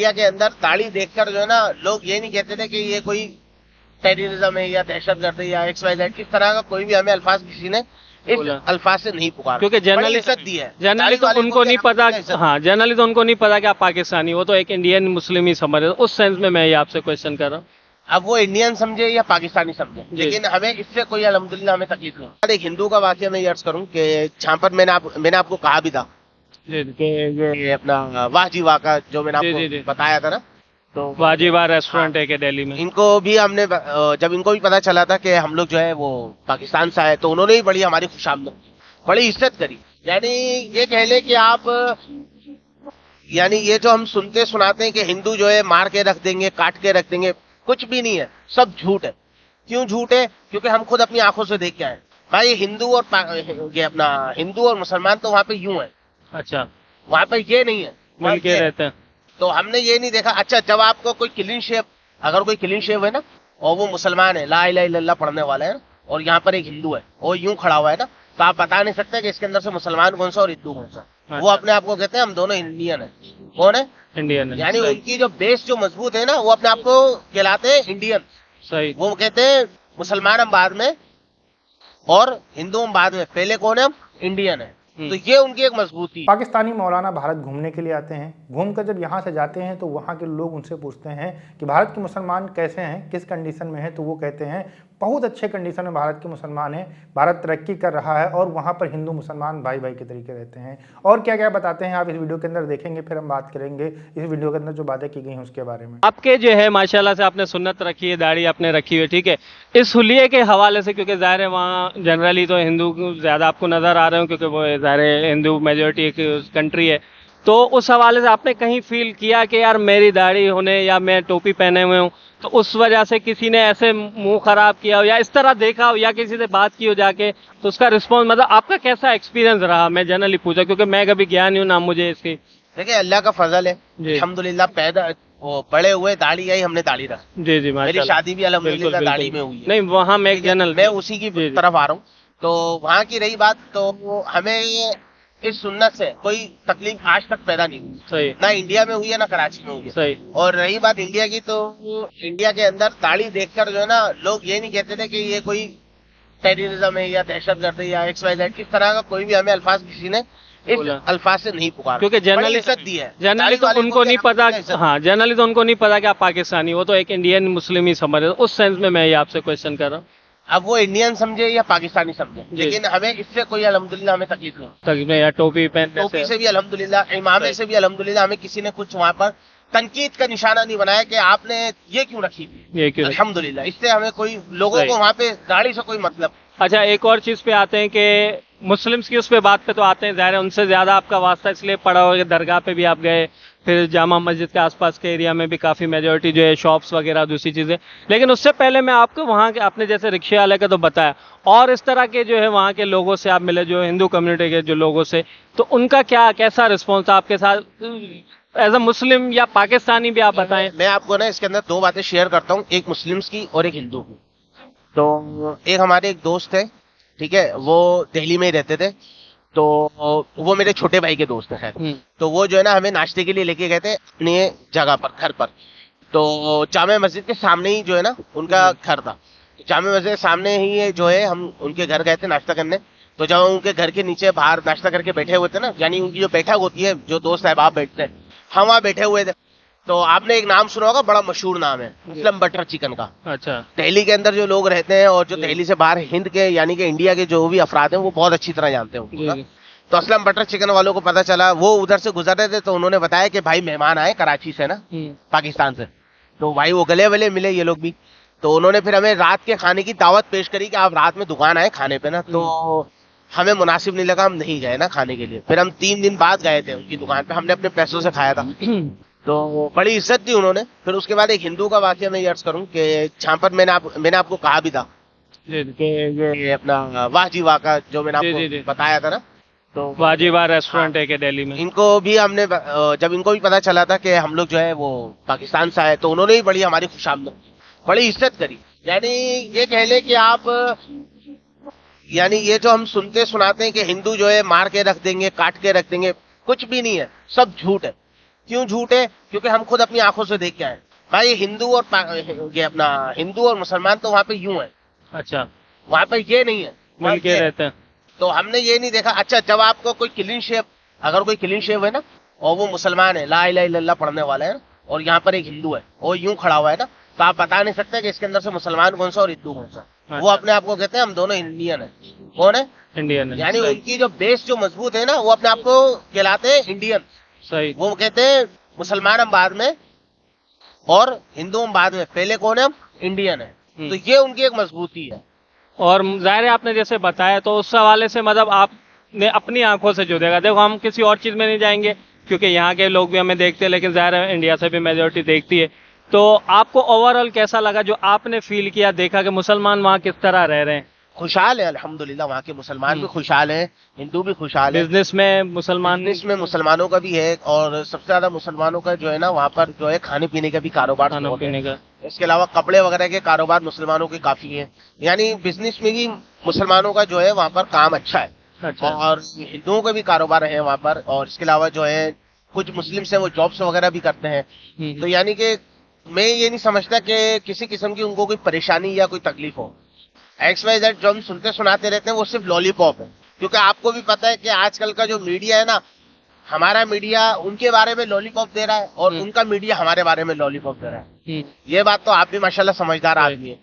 India के अंदर ताड़ी देखकर जो है ना, लोग ये नहीं कहते थे कि ये कोई टेररिज्म है या दहशतगर्द है या XYZ, किस तरह का कोई भी हमें अल्फाज किसी ने इस अल्फाज से नहीं पुकारा, क्योंकि बड़ी इज्जत दी है। जनरली तो उनको नहीं पता। हाँ, जनरली तो उनको नहीं पता कि आप पाकिस्तानी हो, तो एक इंडियन मुस्लिम ही समझ रहे। उस सेंस में मैं ये आपसे क्वेश्चन कर रहा हूँ। अब वो इंडियन समझे या पाकिस्तानी समझे, लेकिन हमें इससे कोई अल्हम्दुलिल्लाह हमें तकलीफ नहीं। एक हिंदू का वाकया मैं अर्ज करूँ कि जहाँ पर मैंने आपको कहा भी था कि ये अपना वाह जी वाह का जो मैंने आपको बताया था ना, तो वाह जी वाह रेस्टोरेंट है दिल्ली में। इनको भी हमने जब इनको भी पता चला था कि हम लोग जो है वो पाकिस्तान से आए, तो उन्होंने भी बड़ी हमारी खुशामद, बड़ी इज्जत करी। यानी ये कह ले कि आप, यानी ये जो हम सुनते सुनाते हैं कि हिंदू जो है मार के रख देंगे, काट के रख देंगे, कुछ भी नहीं है, सब झूठ है। क्यों झूठ है? क्योंकि हम खुद अपनी आंखों से देख के आए भाई। ये अपना हिंदू और मुसलमान तो वहाँ पे यूं है। अच्छा, वहाँ पे ये नहीं है, मिल के रहते हैं। तो हमने ये नहीं देखा। अच्छा, जब आपको कोई क्लीन शेव, अगर कोई क्लीन शेव है ना और वो मुसलमान है, ला इलाहा इल्लल्लाह पढ़ने वाला है ना, और यहाँ पर एक हिंदू है और यूं खड़ा हुआ है ना, तो आप बता नहीं सकते कि इसके अंदर से मुसलमान कौन सा और हिंदू कौन सा। वो अपने आप को कहते हैं हम दोनों इंडियन है। कौन है? इंडियन है। यानी उनकी जो बेस जो मजबूत है ना, वो अपने आप को कहलाते हैं इंडियन। सही। वो कहते हैं मुसलमान हम बाद में और हिंदू हम बाद में, पहले कौन है? हम इंडियन है। तो ये उनकी एक मजबूती। पाकिस्तानी मौलाना भारत घूमने के लिए आते हैं। घूमकर जब यहाँ से जाते हैं तो वहाँ के लोग उनसे पूछते हैं कि भारत के मुसलमान कैसे हैं, किस कंडीशन में है, तो वो कहते हैं बहुत अच्छे कंडीशन में भारत के मुसलमान हैं, भारत तरक्की कर रहा है और वहाँ पर हिंदू मुसलमान भाई भाई के तरीके रहते हैं। और क्या क्या बताते हैं आप इस वीडियो के अंदर देखेंगे, फिर हम बात करेंगे इस वीडियो के अंदर जो बातें की गई हैं उसके बारे में। आपके जो है माशाल्लाह से आपने सुन्नत रखी है, दाढ़ी आपने रखी हुई है, ठीक है। इस हुलिये के हवाले से, क्योंकि ज़ाहिर है वहाँ जनरली तो हिंदू ज़्यादा आपको नज़र आ रहे हो, क्योंकि वो ज़ाहिर है हिंदू मेजोरिटी की कंट्री है, तो उस हवाले से आपने कहीं फील किया कि यार मेरी दाढ़ी होने या मैं टोपी पहने हुए हूँ तो उस वजह से किसी ने ऐसे मुंह खराब किया हो या इस तरह देखा हो या किसी से बात की हो जाके, तो उसका रिस्पॉन्स, मतलब आपका कैसा एक्सपीरियंस रहा? मैं जनरली पूछा क्योंकि मैं कभी गया नहीं हूँ ना मुझे इसकी। देखिए, अल्लाह का फजल है, अल्हम्दुलिल्लाह। पैदा वो बड़े हुए दाढ़ी आई, हमने दाढ़ी रख। जी जी, मेरी शादी भी अल्हम्दुलिल्लाह दाढ़ी में हुई है। नहीं, वहाँ मैं जनरल, मैं उसी की तरफ आ रहा हूँ। तो वहाँ की रही बात, तो हमें इस सुन्नत से कोई तकलीफ आज तक पैदा नहीं हुई। सही। ना इंडिया में हुई है ना कराची में हुई है। सही। और रही बात इंडिया की, तो इंडिया के अंदर दाढ़ी देखकर जो है ना, लोग ये नहीं कहते थे कि ये कोई टेररिज्म है या दहशतगर्द है या XYZ, किस तरह का कोई भी हमें अल्फाज किसी ने इस अल्फाज से नहीं पुकारा, क्योंकि जनरली इज्जत दी है। जनरली तो उनको नहीं पता। हाँ, जनरली तो उनको नहीं पता कि आप पाकिस्तानी हो, तो एक इंडियन मुस्लिम ही समझ रहे। उस सेंस में मैं ये आपसे क्वेश्चन कर रहा हूँ। अब वो इंडियन समझे या पाकिस्तानी समझे, लेकिन हमें इससे कोई अल्हम्दुलिल्लाह हमें तकलीफ नहीं। तकलीफ या टोपी पहनने टोपी से भी अल्हम्दुलिल्लाह, इमामे से भी अल्हम्दुलिल्लाह, हमें किसी ने कुछ वहाँ पर तनकीद का निशाना नहीं बनाया कि आपने ये क्यों रखी, ये क्यों। अल्हम्दुलिल्लाह, इससे हमें कोई, लोगों को वहाँ पे दाढ़ी से कोई मतलब। अच्छा, एक और चीज पे आते हैं कि मुस्लिम्स की उस पे बात पे तो आते हैं, ज़ाहिर है उनसे ज्यादा आपका वास्ता इसलिए पड़ा होगा, दरगाह पे भी आप गए, फिर जामा मस्जिद के आसपास के एरिया में भी काफ़ी मेजोरिटी जो है शॉप्स वगैरह दूसरी चीज़ें। लेकिन उससे पहले मैं आपको वहाँ के, आपने जैसे रिक्शे वाले का तो बताया, और इस तरह के जो है वहाँ के लोगों से आप मिले, जो हिंदू कम्युनिटी के जो लोगों से, तो उनका क्या कैसा रिस्पॉन्स था आपके साथ एज अ मुस्लिम या पाकिस्तानी भी आप बताएं। मैं आपको ना इसके अंदर दो बातें शेयर करता हूँ, एक मुस्लिम्स की और एक हिंदू की। तो एक हमारे एक दोस्त है, ठीक है, वो दिल्ली में ही रहते थे, तो वो मेरे छोटे भाई के दोस्त हैं। तो वो जो है ना हमें नाश्ते के लिए लेके गए थे अपनी जगह पर, घर पर। तो जामा मस्जिद के सामने ही जो है ना उनका घर था। जामा मस्जिद के सामने ही जो है हम उनके घर गए थे नाश्ता करने। तो जब हम उनके घर के नीचे बाहर नाश्ता करके बैठे हुए थे ना, यानी उनकी जो बैठक होती है, जो दोस्त साहब आप बैठते हैं, हम वहाँ बैठे हुए थे। तो आपने एक नाम सुना होगा, बड़ा मशहूर नाम है, असलम बटर चिकन का। अच्छा। दिल्ली के अंदर जो लोग रहते हैं और जो दिल्ली से बाहर हिंद के यानी कि इंडिया के जो भी अफराद हैं, वो बहुत अच्छी तरह जानते हैं उनको। तो असलम बटर चिकन वालों को पता चला, वो उधर से गुजर रहे थे, तो उन्होंने बताया कि भाई मेहमान आए कराची से ना, पाकिस्तान से। तो भाई वो गले वले मिले ये लोग भी। तो उन्होंने फिर हमें रात के खाने की दावत पेश करी कि आप रात में दुकान आए खाने पे ना। तो हमें मुनासिब नहीं लगा, हम नहीं गए ना खाने के लिए। फिर हम 3 दिन बाद गए थे उनकी दुकान पे, हमने अपने पैसों से खाया था। तो बड़ी इज्जत दी उन्होंने। फिर उसके बाद एक हिंदू का वाकया मैं अर्ज करूँ कि जहाँ पर मैंने आपको कहा भी था कि ये अपना वाह जी वाह का जो मैंने आपको बताया था ना, तो वाह जी वाह रेस्टोरेंट है दिल्ली में। इनको भी हमने जब इनको भी पता चला था कि हम लोग जो है वो पाकिस्तान से आए, तो उन्होंने भी बड़ी हमारी खुशामद, बड़ी इज्जत करी। यानी ये कह ले कि आप, यानी ये जो हम सुनते सुनाते हैं कि हिंदू जो है मार के रख देंगे, काट के रख देंगे, कुछ भी नहीं है, सब झूठ है। क्यों झूठ है? क्योंकि हम खुद अपनी आंखों से देख के आए भाई। ये अपना हिंदू और मुसलमान तो वहाँ पे यूं है, अच्छा, वहाँ पे ये नहीं है, वहाँ मिल के ये है। रहते हैं। तो हमने ये नहीं देखा। अच्छा, जब आपको कोई क्लीन शेव, अगर कोई क्लीन शेव है ना और वो मुसलमान है, ला इलाहा इल्लल्लाह पढ़ने वाला है ना, और यहाँ पर एक हिंदू है और यूं खड़ा हुआ है ना, तो आप बता नहीं सकते कि इसके अंदर से मुसलमान कौन सा और हिंदू कौन सा। वो अच्छा। अपने आप को कहते हैं हम दोनों इंडियन है। कौन है? इंडियन है। यानी सही, उनकी जो बेस जो मजबूत है ना, वो अपने आप को कहलाते हैं इंडियन। सही। वो कहते हैं मुसलमान हम बाद में और हिंदू हम बाद में, पहले कौन है? हम इंडियन है। तो ये उनकी एक मजबूती है। और जाहिर है आपने जैसे बताया, तो उस हवाले से मतलब आपने अपनी आंखों से जो देखा, देखो हम किसी और चीज में नहीं जाएंगे क्योंकि यहाँ के लोग भी हमें देखते हैं, लेकिन जाहिर है इंडिया से भी मेजोरिटी देखती है। तो आपको ओवरऑल कैसा लगा जो आपने फील किया, देखा कि मुसलमान वहाँ किस तरह रह रहे हैं? खुशहाल है अल्हम्दुलिल्लाह, वहाँ के मुसलमान भी खुशहाल हैं, हिंदू भी खुशहाल है। बिजनेस में मुसलमान, बिजनेस में मुसलमानों का भी है, और सबसे ज्यादा मुसलमानों का जो है ना वहाँ पर जो है खाने पीने का भी कारोबार खाने बहुत है। पीने का। इसके अलावा कपड़े वगैरह के कारोबार मुसलमानों के काफी हैं। यानी बिजनेस में भी मुसलमानों का जो है वहाँ पर काम अच्छा है। अच्छा। और हिंदुओं के भी कारोबार है वहाँ पर। और इसके अलावा जो है कुछ मुस्लिम से वो जॉब्स वगैरह भी करते हैं। तो यानी कि मैं ये नहीं समझता कि किसी किस्म की उनको कोई परेशानी या कोई तकलीफ हो। XYZ जो हम सुनते सुनाते रहते हैं वो सिर्फ लॉलीपॉप है। क्योंकि आपको भी पता है कि आजकल का जो मीडिया है ना, हमारा मीडिया उनके बारे में लॉलीपॉप दे रहा है और उनका मीडिया हमारे बारे में लॉलीपॉप दे रहा है। ये बात तो आप भी माशाल्लाह समझदार आदमी है।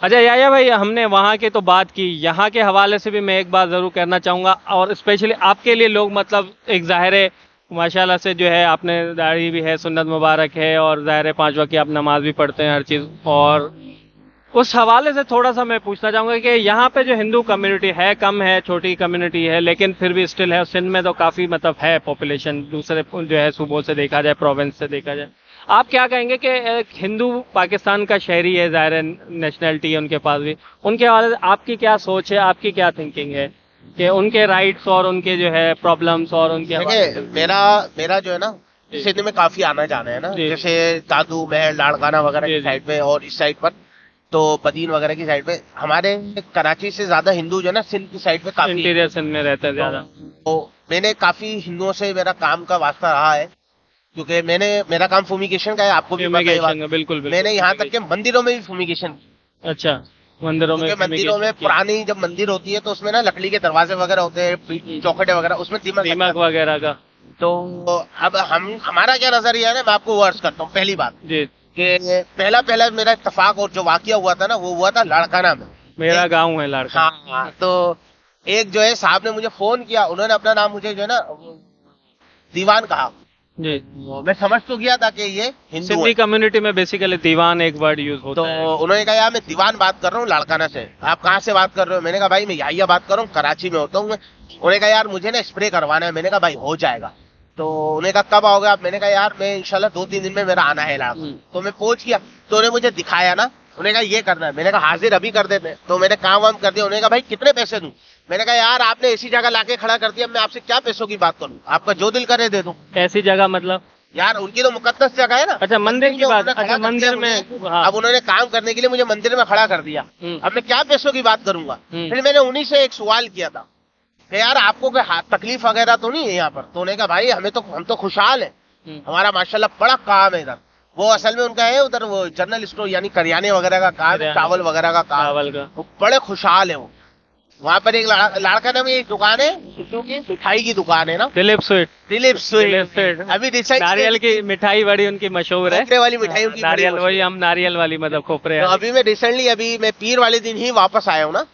अच्छा याया भाई, हमने वहाँ के तो बात की, यहाँ के हवाले से भी मैं एक बात जरूर कहना चाहूंगा, और स्पेशली आपके लिए लोग मतलब एक जाहिर है माशाल्लाह से जो है आपने दाढ़ी भी है, सुन्नत मुबारक है, और जाहिर है 5 वक्त की आप नमाज भी पढ़ते हैं, हर चीज़। और उस हवाले से थोड़ा सा मैं पूछना चाहूंगा कि यहाँ पे जो हिंदू कम्युनिटी है, कम है, छोटी कम्युनिटी है, लेकिन फिर भी स्टिल है। सिंध में तो काफ़ी मतलब है पॉपुलेशन, दूसरे जो है सूबों से देखा जाए, प्रोविंस से देखा जाए। आप क्या कहेंगे कि एक हिंदू पाकिस्तान का शहरी है, ज़ाहिर है नेशनलिटी है उनके पास भी, उनके हवाले से आपकी क्या सोच है, आपकी क्या थिंकिंग है कि उनके राइट्स और उनके जो है प्रॉब्लम्स और उनके देखिए, मेरा जो है ना सिंध में काफी आना जाना है ना, जैसे दादू महल लाड़काना वगैरह की साइड पे और इस साइड पर तो बदीन वगैरह की साइड पे, हमारे कराची से ज्यादा हिंदू जो है ना सिंध की साइड पे काफी इंटीरियर सिंध में रहते हैं ज्यादा। तो मैंने काफी हिंदुओं से मेरा काम का वास्ता रहा है, क्योंकि मेरा काम फुमिगेशन का है। आपको भी पता है ये बात। बिल्कुल बिल्कुल। मैंने यहाँ तक के मंदिरों में भी फुमिगेशन। अच्छा, मंदिरों में मंदिरों में पुरानी जब मंदिर होती है तो उसमें ना लकड़ी के दरवाजे वगैरह होते हैं, चौखटे वगैरह, उसमें दीमक वगैरह का। तो अब हमारा क्या नजरिया है ना, मैं आपको वो अर्ज करता हूँ। पहली बात जी, कि पहला मेरा इत्तेफाक और जो वाकया हुआ था ना, वो हुआ था लाड़काना में। मेरा गांव है लाड़काना। हाँ, तो एक जो है साहब ने मुझे फोन किया, उन्होंने अपना नाम मुझे जो है ना दीवान कहा जी। मैं समझ तो गया था कि ये हिंदू सिंधी कम्युनिटी में बेसिकली दीवान एक वर्ड यूज होता है। तो उन्होंने कहा यार मैं दीवान बात कर रहा हूँ लाड़काना से, आप कहाँ से बात कर रहे हो? मैंने कहा भाई मैं यहिया बात कर रहा हूँ, कराची में होता हूँ मैं। उन्होंने कहा यार मुझे ना स्प्रे करवाना है। मैंने कहा भाई हो जाएगा। तो उन्होंने कहा कब आओगे आप? मैंने कहा यार मैं इंशाल्लाह 2-3 दिन में मेरा आना है इलाका। तो मैं पहुंच गया, तो उन्होंने मुझे दिखाया ना, उन्होंने कहा ये करना है। मैंने कहा हाजिर अभी कर देते हैं। तो मैंने काम वाम कर दिया। उन्होंने कहा भाई कितने पैसे दूं? मैंने कहा यार आपने ऐसी जगह लाके खड़ा कर दिया, मैं आपसे क्या पैसों की बात करूं, आपका जो दिल करे दे दूं। ऐसी जगह मतलब यार उनकी तो मुकद्दस जगह है ना। अच्छा, मंदिर की बात। अच्छा, मंदिर में। हाँ। अब उन्होंने काम करने के लिए मुझे मंदिर में खड़ा कर दिया। अब मैं क्या पैसों की बात करूंगा? फिर मैंने उन्हीं से एक सवाल किया था कि यार आपको कोई तकलीफ वगैरह तो नहीं है यहाँ पर? तो उन्होंने कहा भाई हम तो खुशहाल है, हमारा माशाल्लाह बड़ा काम है इधर। वो असल में उनका है उधर वो जनरल स्टोर यानी करियाने वगैरह का काम, चावल वगैरह का काम। चावल का। वो बड़े खुशहाल है वो। वहाँ पर एक लाड़काना में एक दुकान है, मिठाई की दुकान है ना, दिलीप स्वीट। अभी रिसेंट नारियल की मिठाई बड़ी उनकी मशहूर है। खोपरे वाली मिठाई उनकी नारियल, वही हम नारियल वाली मतलब खोपरे। तो अभी मैं रिसेंटली अभी मैं पीर वाले दिन ही वापस आया हूँ ना,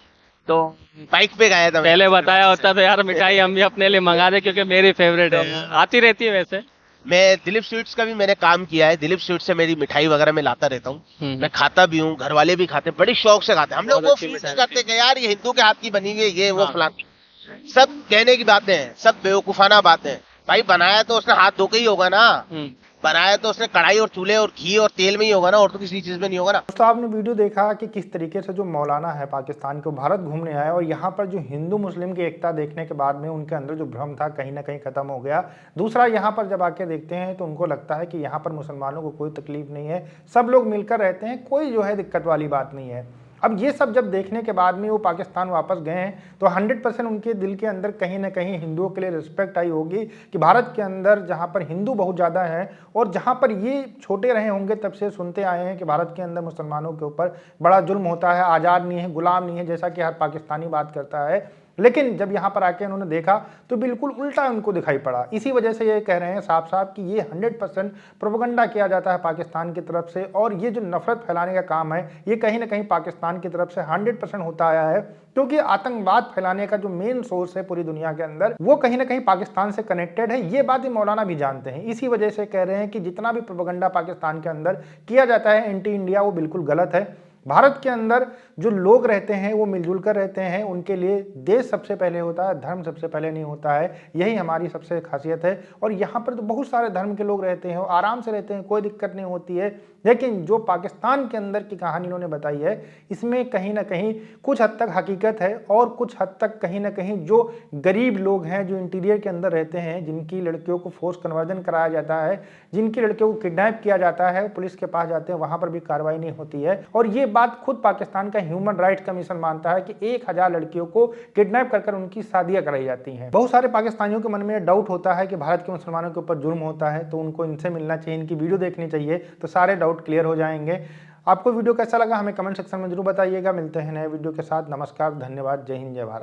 तो बाइक पे गया था। पहले बताया होता तो यार मिठाई हम भी अपने लिए मंगा दे, क्योंकि मेरी फेवरेट है, आती रहती है वैसे। मैं दिलीप स्वीट्स का भी मैंने काम किया है। दिलीप स्वीट्स से मेरी मिठाई वगैरह मैं लाता रहता हूँ। मैं खाता भी हूँ, घर वाले भी खाते हैं, बड़ी शौक से खाते हैं। हम लोग वो फील नहीं करते कि यार ये हिंदू के हाथ की बनी हुई है, ये वो फलाना। सब कहने की बातें हैं, सब बेवकूफाना बातें हैं। भाई बनाया तो उसने हाथ धो के ही होगा ना, बनाया तो उसने कढ़ाई और चूल्हे और घी और तेल में ही होगा ना, और तो किसी चीज में नहीं होगा ना। दोस्तों आपने वीडियो देखा कि किस तरीके से जो मौलाना है पाकिस्तान के, भारत घूमने आए और यहाँ पर जो हिंदू मुस्लिम की एकता देखने के बाद में उनके अंदर जो भ्रम था कहीं ना कहीं खत्म हो गया। दूसरा, यहाँ पर जब आके देखते हैं तो उनको लगता है कि यहाँ पर मुसलमानों को कोई तकलीफ नहीं है, सब लोग मिलकर रहते हैं, कोई जो है दिक्कत वाली बात नहीं है। अब ये सब जब देखने के बाद में वो पाकिस्तान वापस गए हैं तो 100% उनके दिल के अंदर कहीं ना कहीं हिंदुओं के लिए रिस्पेक्ट आई होगी कि भारत के अंदर जहाँ पर हिंदू बहुत ज़्यादा है और जहाँ पर ये छोटे रहे होंगे तब से सुनते आए हैं कि भारत के अंदर मुसलमानों के ऊपर बड़ा जुल्म होता है, आज़ाद नहीं है, गुलाम नहीं है, जैसा कि हर पाकिस्तानी बात करता है। लेकिन जब यहाँ पर आके उन्होंने देखा तो बिल्कुल उल्टा उनको दिखाई पड़ा। इसी वजह से ये कह रहे हैं साफ साफ कि ये 100% प्रोपेगेंडा किया जाता है पाकिस्तान की तरफ से और ये जो नफरत फैलाने का काम है ये कहीं ना कहीं पाकिस्तान की तरफ से 100% होता आया है, क्योंकि आतंकवाद फैलाने का जो मेन सोर्स है पूरी दुनिया के अंदर वो कहीं ना कहीं पाकिस्तान से कनेक्टेड है। ये बात मौलाना भी जानते हैं, इसी वजह से कह रहे हैं कि जितना भी प्रोपेगेंडा पाकिस्तान के अंदर किया जाता है एंटी इंडिया वो बिल्कुल गलत है। भारत के अंदर जो लोग रहते हैं वो मिलजुल कर रहते हैं, उनके लिए देश सबसे पहले होता है, धर्म सबसे पहले नहीं होता है। यही हमारी सबसे खासियत है और यहाँ पर तो बहुत सारे धर्म के लोग रहते हैं, आराम से रहते हैं, कोई दिक्कत नहीं होती है। लेकिन जो पाकिस्तान के अंदर की कहानी इन्होंने बताई है इसमें कहीं ना कहीं कुछ हद तक हकीकत है और कुछ हद तक कहीं ना कहीं जो गरीब लोग हैं, जो इंटीरियर के अंदर रहते हैं, जिनकी लड़कियों को फोर्स कन्वर्जन कराया जाता है, जिनकी लड़कियों को किडनैप किया जाता है, पुलिस के पास जाते हैं, वहां पर भी कार्रवाई नहीं होती है। और ये बात खुद पाकिस्तान का ह्यूमन राइट्स कमीशन मानता है कि 1000 लड़कियों को किडनैप कर उनकी शादियां कराई जाती हैं। बहुत सारे पाकिस्तानियों के मन में डाउट होता है कि भारत के मुसलमानों के ऊपर जुल्म होता है तो उनको इनसे मिलना चाहिए, इनकी वीडियो देखनी चाहिए, तो सारे डाउट क्लियर हो जाएंगे। आपको वीडियो कैसा लगा हमें कमेंट सेक्शन में जरूर बताइएगा। मिलते हैं नए वीडियो के साथ। नमस्कार, धन्यवाद, जय हिंद, जय भारत।